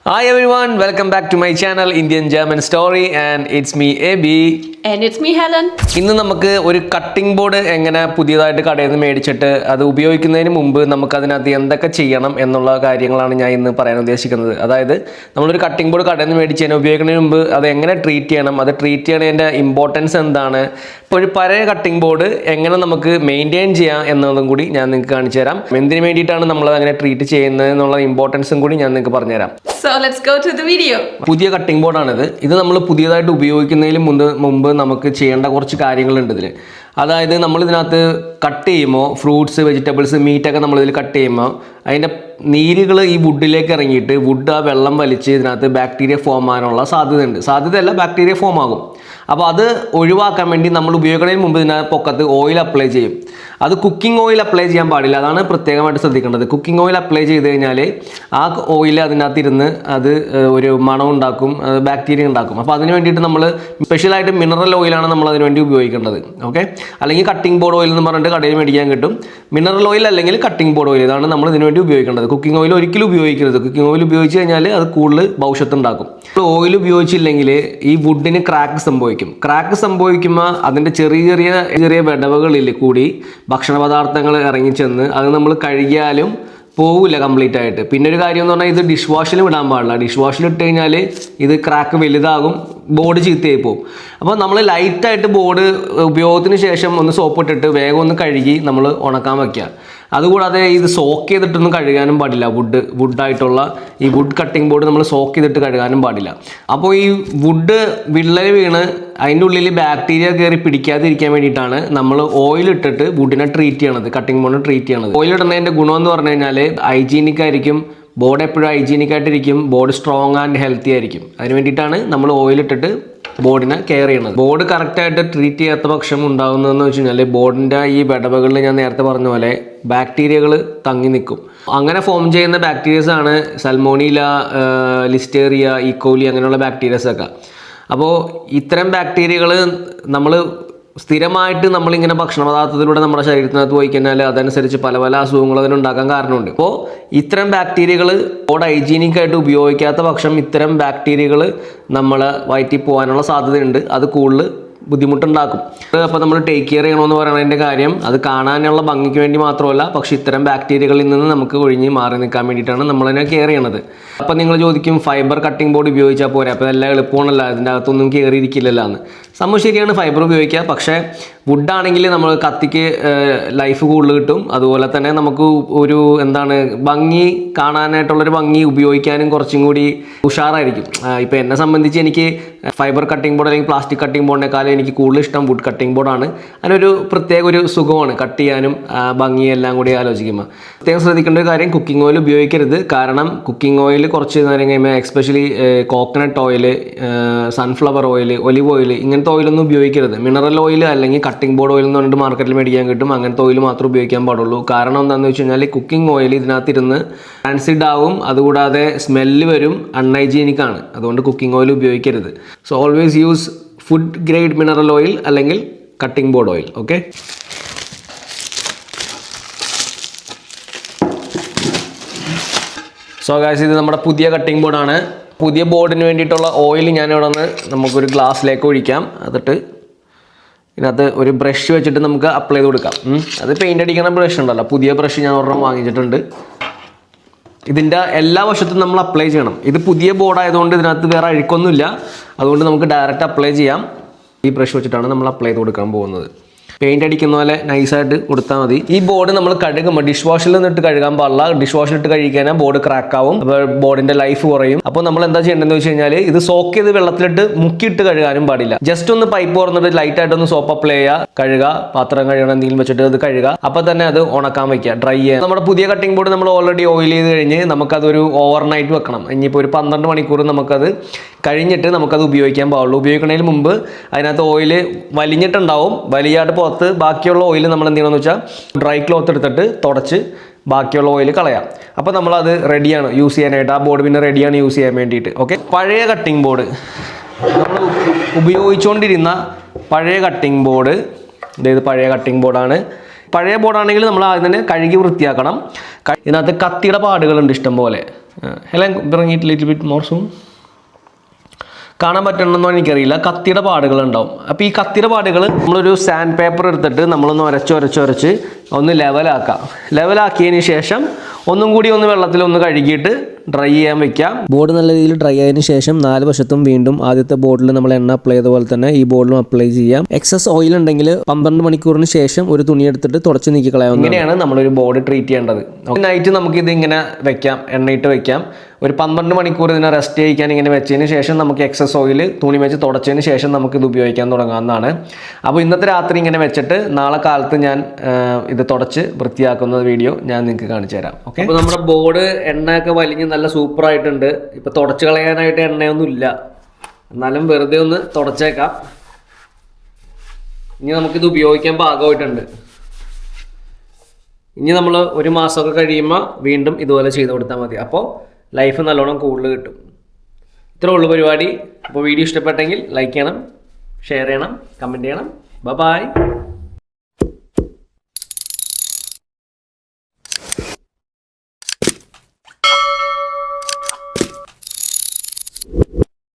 Hi everyone, welcome back to my channel Indian German Story and it's me Abby. And it's me Helen. ഇന്ന് നമുക്ക് ഒരു cutting board എങ്ങനെ പുതിയതായിട്ട് കടയിൽ നിന്ന് മേടിച്ചിട്ട് അത് ഉപയോഗിക്കുന്നതിന് മുമ്പ് നമുക്ക് അതിനകത്ത് എന്തൊക്കെ ചെയ്യണം എന്നുള്ള കാര്യങ്ങളാണ് ഞാൻ ഇന്ന് പറയാൻ ഉദ്ദേശിക്കുന്നത്. അതായത് നമ്മളൊരു കട്ടിംഗ് ബോർഡ് കടയിൽ നിന്ന് മേടിച്ചതിന് ഉപയോഗിക്കുന്നതിന് മുമ്പ് അത് എങ്ങനെ ട്രീറ്റ് ചെയ്യണം, അത് ട്രീറ്റ് ചെയ്യണതിൻ്റെ ഇമ്പോർട്ടൻസ് എന്താണ്, ഇപ്പോൾ ഒരു പഴയ കട്ടിംഗ് ബോർഡ് എങ്ങനെ നമുക്ക് മെയിൻറ്റെയിൻ ചെയ്യാം എന്നതും കൂടി ഞാൻ നിങ്ങൾക്ക് കാണിച്ചു തരാം. എന്തിനു വേണ്ടിയിട്ടാണ് നമ്മളത് അങ്ങനെ ട്രീറ്റ് ചെയ്യുന്നത് എന്നുള്ള ഇമ്പോർട്ടൻസും കൂടി ഞാൻ നിങ്ങൾക്ക് പറഞ്ഞുതരാം. So let's go to the video. പുതിയ കട്ടിംഗ് ബോർഡാണിത്. ഇത് നമ്മൾ പുതിയതായിട്ട് ഉപയോഗിക്കുന്നതിന് മുമ്പ് നമുക്ക് ചെയ്യേണ്ട കുറച്ച് കാര്യങ്ങളുണ്ട് ഇതിൽ. അതായത് നമ്മൾ ഇതിനകത്ത് കട്ട് ചെയ്യുമ്പോൾ ഫ്രൂട്ട്സ്, വെജിറ്റബിൾസ്, മീറ്റൊക്കെ നമ്മളിതിൽ കട്ട് ചെയ്യുമ്പോൾ അതിൻ്റെ നീരുകൾ ഈ വുഡിലേക്ക് ഇറങ്ങിയിട്ട് വുഡ് ആ വെള്ളം വലിച്ച് ഇതിനകത്ത് ബാക്ടീരിയ ഫോം ആകാനുള്ള സാധ്യതയുണ്ട്. സാധ്യതയല്ല, ബാക്ടീരിയ ഫോം ആകും. അപ്പോൾ അത് ഒഴിവാക്കാൻ വേണ്ടി നമ്മൾ ഉപയോഗിക്കുന്നതിന് മുമ്പ് ഇതിനകത്ത് പൊക്കത്ത് ഓയിൽ അപ്ലൈ ചെയ്യും. അത് കുക്കിംഗ് ഓയിൽ അപ്ലൈ ചെയ്യാൻ പാടില്ല, അതാണ് പ്രത്യേകമായിട്ട് ശ്രദ്ധിക്കേണ്ടത്. കുക്കിംഗ് ഓയിൽ അപ്ലൈ ചെയ്ത് കഴിഞ്ഞാൽ ആ ഓയിൽ അതിനകത്തിരുന്ന് അത് ഒരു മണം ഉണ്ടാക്കും, ബാക്ടീരിയ ഉണ്ടാക്കും. അപ്പോൾ അതിന് വേണ്ടിയിട്ട് നമ്മൾ സ്പെഷ്യലായിട്ട് മിനറൽ ഓയിലാണ് നമ്മൾ അതിന് വേണ്ടി ഉപയോഗിക്കേണ്ടത്. ഓക്കെ, അല്ലെങ്കിൽ കട്ടിംഗ് ബോർഡ് ഓയിൽ എന്ന് പറഞ്ഞിട്ട് കടയിൽ മേടിക്കാൻ കിട്ടും. മിനറൽ ഓയിൽ അല്ലെങ്കിൽ കട്ടിംഗ് ബോർഡ് ഓയിൽ, ഇതാണ് നമ്മൾ ഇതിന് വേണ്ടി ഉപയോഗിക്കേണ്ടത്. കുക്കിംഗ് ഓയിൽ ഒരിക്കലും ഉപയോഗിക്കരുത്. കുക്കിംഗ് ഓയിൽ ഉപയോഗിച്ച് കഴിഞ്ഞാൽ അത് കൂടുതൽ ഭവിഷ്യത്തുണ്ടാക്കും. ഓയിൽ ഉപയോഗിച്ചില്ലെങ്കിൽ ഈ വുഡിന് ക്രാക്ക് സംഭവിക്കും. ക്രാക്ക് സംഭവിക്കുമ്പോൾ അതിൻ്റെ ചെറിയ വിടവുകളിൽ കൂടി ഭക്ഷണ പദാർത്ഥങ്ങൾ ഇറങ്ങിച്ചെന്ന് അത് നമ്മൾ കഴുകിയാലും പോവില്ല കംപ്ലീറ്റ് ആയിട്ട്. പിന്നെ ഒരു കാര്യം എന്ന് പറഞ്ഞാൽ ഇത് ഡിഷ് വാഷിൽ വിടാൻ പാടില്ല. ഡിഷ് വാഷിൽ ഇട്ട് കഴിഞ്ഞാൽ ഇത് ക്രാക്ക് വലുതാകും, ബോർഡ് ചീത്തയായി പോകും. അപ്പോൾ നമ്മൾ ലൈറ്റായിട്ട് ബോർഡ് ഉപയോഗത്തിന് ശേഷം ഒന്ന് സോപ്പ് ഇട്ടിട്ട് വേഗം ഒന്ന് കഴുകി നമ്മൾ ഉണക്കാൻ വയ്ക്കുക. അതുകൂടാതെ ഇത് സോക്ക് ചെയ്തിട്ടൊന്നും കഴുകാനും പാടില്ല. വുഡായിട്ടുള്ള ഈ വുഡ് കട്ടിംഗ് ബോർഡ് നമ്മൾ സോക്ക് ചെയ്തിട്ട് കഴുകാനും പാടില്ല. അപ്പോൾ ഈ വുഡ് വിള്ളൽ വീണ് അതിൻ്റെ ഉള്ളിൽ ബാക്ടീരിയ കയറി പിടിക്കാതിരിക്കാൻ വേണ്ടിയിട്ടാണ് നമ്മൾ ഓയിൽ ഇട്ടിട്ട് വുഡിനെ ട്രീറ്റ് ചെയ്യണത്, കട്ടിംഗ് ബോർഡിനെ ട്രീറ്റ് ചെയ്യണത്. ഓയിൽ ഇടുന്നതിൻ്റെ ഗുണമെന്ന് പറഞ്ഞു കഴിഞ്ഞാൽ ഹൈജീനിക് ആയിരിക്കും, ബോർഡ് എപ്പോഴും ഹൈജീനിക് ആയിട്ടിരിക്കും, ബോർഡ് സ്ട്രോങ് ആൻഡ് ഹെൽത്തി ആയിരിക്കും. അതിന് വേണ്ടിയിട്ടാണ് നമ്മൾ ഓയിൽ ഇട്ടിട്ട് ബോർഡിനെ കെയർ ചെയ്യണത്. ബോർഡ് കറക്റ്റായിട്ട് ട്രീറ്റ് ചെയ്യാത്ത പക്ഷം ഉണ്ടാകുന്നതെന്ന് വെച്ച് കഴിഞ്ഞാൽ ബോർഡിൻ്റെ ഈ വിടവുകളിൽ ഞാൻ നേരത്തെ പറഞ്ഞ പോലെ ബാക്ടീരിയകൾ തങ്ങി നിൽക്കും. അങ്ങനെ ഫോം ചെയ്യുന്ന ബാക്ടീരിയസ് ആണ് സൽമോണില, ലിസ്റ്റേറിയ, ഈക്കോലി അങ്ങനെയുള്ള ബാക്ടീരിയസൊക്കെ. അപ്പോൾ ഇത്തരം ബാക്ടീരിയകൾ നമ്മൾ സ്ഥിരമായിട്ട് നമ്മളിങ്ങനെ ഭക്ഷണ പദാർത്ഥത്തിലൂടെ നമ്മുടെ ശരീരത്തിനകത്ത് പോയി കഴിഞ്ഞാൽ അതനുസരിച്ച് പല അസുഖങ്ങൾ അതിനുണ്ടാക്കാൻ കാരണമുണ്ട്. അപ്പോൾ ഇത്തരം ബാക്ടീരിയകൾ ബോർഡ് ഹൈജീനിക് ആയിട്ട് ഉപയോഗിക്കാത്ത പക്ഷം ഇത്തരം ബാക്ടീരിയകൾ നമ്മൾ വയറ്റിൽ പോകാനുള്ള സാധ്യതയുണ്ട്. അത് കൂടുതൽ ബുദ്ധിമുട്ടുണ്ടാക്കും. അപ്പോൾ നമ്മൾ ടേക്ക് കെയർ ചെയ്യണമെന്ന് പറയുന്നതിൻ്റെ കാര്യം അത് കാണാനുള്ള ഭംഗിക്ക് വേണ്ടി മാത്രമല്ല, പക്ഷെ ഇത്തരം ബാക്ടീരിയകളിൽ നിന്ന് നമുക്ക് ഒഴിഞ്ഞ് മാറി നിൽക്കാൻ വേണ്ടിയിട്ടാണ് നമ്മളതിനെ കെയർ ചെയ്യണത്. അപ്പോൾ നിങ്ങൾ ചോദിക്കും, ഫൈബർ കട്ടിംഗ് ബോർഡ് ഉപയോഗിച്ചാൽ പോരെ, അപ്പോൾ എല്ലാം എളുപ്പമാണല്ലോ, അതിൻ്റെ അകത്തൊന്നും കയറിയിരിക്കില്ലല്ലോ എന്ന്. സംഭവം ശരിയാണ്, ഫൈബർ ഉപയോഗിക്കുക. പക്ഷേ വുഡാണെങ്കിൽ നമ്മൾ കത്തിക്ക് ലൈഫ് കൂടുതൽ കിട്ടും. അതുപോലെ തന്നെ നമുക്ക് ഒരു ഭംഗി കാണാനായിട്ടുള്ളൊരു ഭംഗി ഉപയോഗിക്കാനും കുറച്ചും കൂടി ഉഷാറായിരിക്കും. ഇപ്പോൾ എന്നെ സംബന്ധിച്ച് എനിക്ക് ഫൈബർ കട്ടിംഗ് ബോർഡ് അല്ലെങ്കിൽ പ്ലാസ്റ്റിക് കട്ടിംഗ് ബോർഡിനേക്കാളും എനിക്ക് കൂടുതൽ ഇഷ്ടം വുഡ് കട്ടിംഗ് ബോർഡാണ്. അതിനൊരു പ്രത്യേക ഒരു സുഖമാണ് കട്ട് ചെയ്യാനും ഭംഗിയെല്ലാം കൂടി ആലോചിക്കുമ്പോൾ. പ്രത്യേകം ശ്രദ്ധിക്കേണ്ട ഒരു കാര്യം, കുക്കിംഗ് ഓയിൽ ഉപയോഗിക്കരുത്. കാരണം കുക്കിംഗ് ഓയിൽ കുറച്ച് നേരം കഴിയുമ്പോൾ especially coconut oil, sunflower oil, olive oil, ഇങ്ങനത്തെ ഓയിലൊന്നും ഉപയോഗിക്കരുത്. മിനറൽ ഓയിൽ അല്ലെങ്കിൽ കട്ടിംഗ് ബോർഡ് ഓയിൽ എന്ന് പറഞ്ഞിട്ട് മാർക്കറ്റിൽ മേടിക്കാൻ കിട്ടും. അങ്ങനത്തെ ഓയിൽ മാത്രം ഉപയോഗിക്കാൻ പാടുള്ളൂ. കാരണം എന്താണെന്ന് വെച്ച് കഴിഞ്ഞാൽ കുക്കിംഗ് ഓയിൽ ഇതിനകത്തിരുന്ന് ആൻസിഡ് ആവും, അതുകൂടാതെ സ്മെല്ല് വരും, അൺഹൈജീനിക് ആണ്. അതുകൊണ്ട് കുക്കിംഗ് ഓയിൽ ഉപയോഗിക്കരുത്. So always use food grade mineral oil അല്ലെങ്കിൽ cutting board oil. Okay, so guys, ഇത് നമ്മുടെ പുതിയ കട്ടിംഗ് ബോർഡാണ്. പുതിയ ബോർഡിന് വേണ്ടിയിട്ടുള്ള ഓയിൽ ഞാൻ ഇവിടെ നിന്ന് നമുക്കൊരു ഗ്ലാസ്സിലേക്ക് ഒഴിക്കാം. എന്നിട്ട് ഇതിനകത്ത് ഒരു ബ്രഷ് വെച്ചിട്ട് നമുക്ക് അപ്ലൈ ചെയ്ത് കൊടുക്കാം. അത് പെയിൻ്റ് അടിക്കുന്ന ബ്രഷ് ഉണ്ടല്ലോ, പുതിയ ബ്രഷ് ഞാൻ ഒരെണ്ണം വാങ്ങിച്ചിട്ടുണ്ട്. ഇതിൻ്റെ എല്ലാ വശത്തും നമ്മൾ അപ്ലൈ ചെയ്യണം. ഇത് പുതിയ ബോർഡ് ആയതുകൊണ്ട് ഇതിനകത്ത് വേറെ അഴുക്കൊന്നുമില്ല, അതുകൊണ്ട് നമുക്ക് ഡയറക്റ്റ് അപ്ലൈ ചെയ്യാം. ഈ ബ്രഷ് വെച്ചിട്ടാണ് നമ്മൾ അപ്ലൈ ചെയ്ത് കൊടുക്കാൻ പോകുന്നത്. പെയിൻ്റ് അടിക്കുന്ന പോലെ നൈസായിട്ട് കൊടുത്താൽ മതി. ഈ ബോർഡ് നമ്മൾ കഴുകുമ്പോൾ ഡിഷ് വാഷിൽ നിന്നിട്ട് കഴുകാൻ പാടില്ല. ഡിഷ് വാഷിലിട്ട് കഴുകിയാൽ ബോർഡ് ക്രാക്ക് ആവും, അപ്പോൾ ബോർഡിൻ്റെ ലൈഫ് കുറയും. അപ്പോൾ നമ്മൾ എന്താ ചെയ്യേണ്ടതെന്ന് വെച്ച് കഴിഞ്ഞാൽ ഇത് സോക്ക് ചെയ്ത് വെള്ളത്തിലിട്ട് മുക്കിയിട്ട് കഴുകാനും പാടില്ല. ജസ്റ്റ് ഒന്ന് പൈപ്പ് തുറന്നിട്ട് ലൈറ്റായിട്ടൊന്ന് സോപ്പ് അപ്ലൈ ചെയ്യുക, കഴുകുക, പാത്രം കഴുകണം എന്തെങ്കിലും വെച്ചിട്ട് അത് കഴുകുക. അപ്പോൾ തന്നെ അത് ഉണക്കാൻ വയ്ക്കുക, ഡ്രൈ ചെയ്യുക. നമ്മുടെ പുതിയ കട്ടിംഗ് ബോർഡ് നമ്മൾ ഓൾറെഡി ഓയിൽ ചെയ്ത് കഴിഞ്ഞ് നമുക്കതൊരു ഓവർനൈറ്റ് വെക്കണം. ഇനിയിപ്പോൾ ഒരു 12 മണിക്കൂർ നമുക്കത് കഴിഞ്ഞിട്ട് നമുക്കത് ഉപയോഗിക്കാൻ പാടുള്ളൂ. ഉപയോഗിക്കുന്നതിന് മുമ്പ് അതിനകത്ത് ഓയിൽ വലിഞ്ഞിട്ടുണ്ടാവും, വലിയായിട്ട് പുറത്ത് ബാക്കിയുള്ള ഓയിൽ നമ്മൾ എന്ത് ചെയ്യണമെന്ന് വെച്ചാൽ ഡ്രൈ ക്ലോത്ത് എടുത്തിട്ട് തുടച്ച് ബാക്കിയുള്ള ഓയിൽ കളയാം. അപ്പോൾ നമ്മളത് റെഡിയാണ് യൂസ് ചെയ്യാനായിട്ട്. ആ ബോർഡ് പിന്നെ റെഡിയാണ് യൂസ് ചെയ്യാൻ വേണ്ടിയിട്ട്. ഓക്കെ, പഴയ കട്ടിംഗ് ബോർഡ്, നമ്മൾ ഉപയോഗിച്ചുകൊണ്ടിരുന്ന പഴയ കട്ടിംഗ് ബോർഡ്, ഇതേത് പഴയ കട്ടിംഗ് ബോർഡാണ്. പഴയ ബോർഡാണെങ്കിൽ നമ്മൾ ആദ്യം തന്നെ കഴുകി വൃത്തിയാക്കണം. ഇതിനകത്ത് കത്തിയുടെ പാടുകളുണ്ട് ഇഷ്ടം പോലെ. Helen bring it little bit more zoom. കാണാൻ പറ്റണമെന്നോ എനിക്കറിയില്ല. കത്തിയുടെ പാടുകളുണ്ടാവും. അപ്പോൾ ഈ കത്തിയുടെ പാടുകൾ നമ്മളൊരു സാൻഡ് പേപ്പർ എടുത്തിട്ട് നമ്മളൊന്ന് ഉരച്ച് ഒന്ന് ലെവലാക്കാം. ലെവലാക്കിയതിന് ശേഷം ഒന്നും കൂടി ഒന്ന് വെള്ളത്തിൽ ഒന്ന് കഴുകിയിട്ട് ഡ്രൈ ചെയ്യാൻ വെക്കാം. ബോർഡ് നല്ല രീതിയിൽ ഡ്രൈ ആയതിനു ശേഷം 4 വശത്തും വീണ്ടും ആദ്യത്തെ ബോർഡിൽ നമ്മൾ എണ്ണ അപ്ലൈ ചെയ്ത പോലെ തന്നെ ഈ ബോർഡിലും അപ്ലൈ ചെയ്യാം. എക്സസ് ഓയിൽ ഉണ്ടെങ്കിൽ 12 മണിക്കൂറിന് ശേഷം ഒരു തുണി എടുത്തിട്ട് തുടച്ച് നീക്കി കളയാവുന്നതാണ്. ഇങ്ങനെയാണ് നമ്മളൊരു ബോർഡ് ട്രീറ്റ് ചെയ്യേണ്ടത്. നൈറ്റ് നമുക്കിത് ഇങ്ങനെ വെക്കാം, എണ്ണയിട്ട് വെക്കാം. ഒരു 12 മണിക്കൂർ ഇതിനെ റെസ്റ്റ് ചെയ്യിക്കാൻ ഇങ്ങനെ വെച്ചതിന് ശേഷം നമുക്ക് എക്സസ് ഓയിൽ തുണി വെച്ച് തുടച്ചതിന് ശേഷം നമുക്കിത് ഉപയോഗിക്കാൻ തുടങ്ങാവുന്നതാണ്. അപ്പോൾ ഇന്നത്തെ രാത്രി ഇങ്ങനെ വെച്ചിട്ട് നാളെ കാലത്ത് ഞാൻ ഇത് തുടച്ച് വൃത്തിയാക്കുന്ന വീഡിയോ ഞാൻ നിങ്ങൾക്ക് കാണിച്ചു തരാം. ഓക്കെ, അപ്പോൾ നമ്മുടെ ബോർഡ് എണ്ണയൊക്കെ വലിഞ്ഞ് നല്ല സൂപ്പറായിട്ടുണ്ട്. ഇപ്പോൾ തുടച്ച് കളയാനായിട്ട് എണ്ണയൊന്നും ഇല്ല, എന്നാലും വെറുതെ ഒന്ന് തുടച്ചേക്കാം. ഇനി നമുക്കിത് ഉപയോഗിക്കാൻ പാകമായിട്ടുണ്ട്. ഇനി നമ്മൾ 1 മാസമൊക്കെ കഴിയുമ്പോൾ വീണ്ടും ഇതുപോലെ ചെയ്ത് കൊടുത്താൽ മതി. അപ്പോൾ ലൈഫ് നല്ലോണം കൂടുതൽ കിട്ടും. ഇത്രേ ഉള്ളൂ പരിപാടി. അപ്പോൾ വീഡിയോ ഇഷ്ടപ്പെട്ടെങ്കിൽ ലൈക്ക് ചെയ്യണം, ഷെയർ ചെയ്യണം, കമൻറ്റ് ചെയ്യണം. ബൈ.